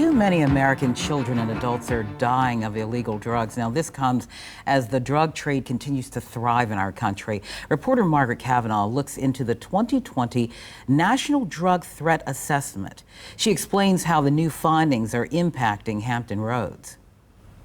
Too many American children and adults are dying of illegal drugs. Now, this comes as the drug trade continues to thrive in our country. Reporter Margaret Kavanaugh looks into the 2020 National Drug Threat Assessment. She explains how the new findings are impacting Hampton Roads.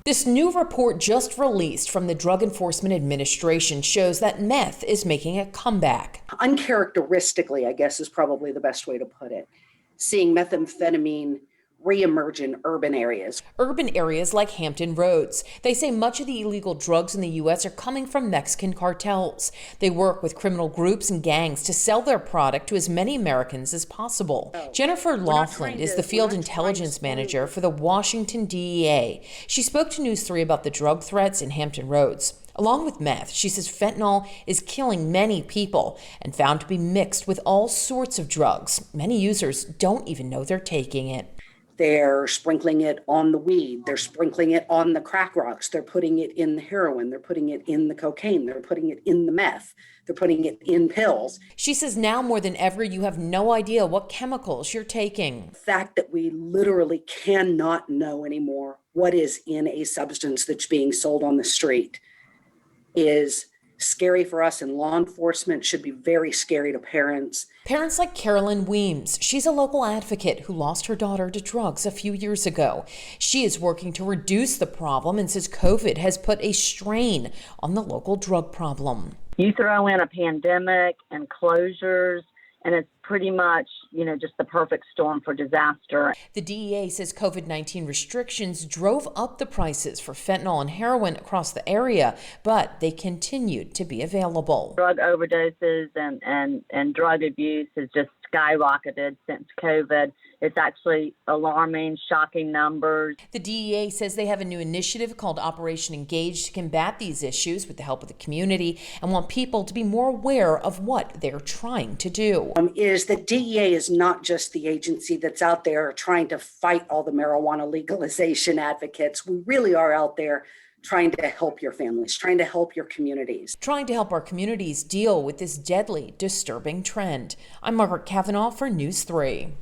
This new report just released from the Drug Enforcement Administration shows that meth is making a comeback. Uncharacteristically, I guess is probably the best way to put it, seeing methamphetamine reemerge in urban areas. Urban areas like Hampton Roads. They say much of the illegal drugs in the U.S. are coming from Mexican cartels. They work with criminal groups and gangs to sell their product to as many Americans as possible. Jennifer Laughlin is the field intelligence manager for the Washington DEA. She spoke to News 3 about the drug threats in Hampton Roads. Along with meth, she says fentanyl is killing many people and found to be mixed with all sorts of drugs. Many users don't even know they're taking it. They're sprinkling it on the weed. They're sprinkling it on the crack rocks. They're putting it in the heroin. They're putting it in the cocaine. They're putting it in the meth. They're putting it in pills. She says now more than ever, you have no idea what chemicals you're taking. The fact that we literally cannot know anymore what is in a substance that's being sold on the street is scary for us, and law enforcement should be very scary to parents. Parents like Carolyn Weems. She's a local advocate who lost her daughter to drugs a few years ago. She is working to reduce the problem and says COVID has put a strain on the local drug problem. You throw in a pandemic and closures, and it's pretty much, just the perfect storm for disaster. The DEA says COVID-19 restrictions drove up the prices for fentanyl and heroin across the area, but they continued to be available. Drug overdoses and drug abuse has just skyrocketed since COVID. It's actually alarming, shocking numbers. The DEA says they have a new initiative called Operation Engage to combat these issues with the help of the community and want people to be more aware of what they're trying to do. Is that DEA is not just the agency that's out there trying to fight all the marijuana legalization advocates. We really are out there trying to help your families, trying to help your communities. Trying to help our communities deal with this deadly, disturbing trend. I'm Margaret Kavanaugh for News 3.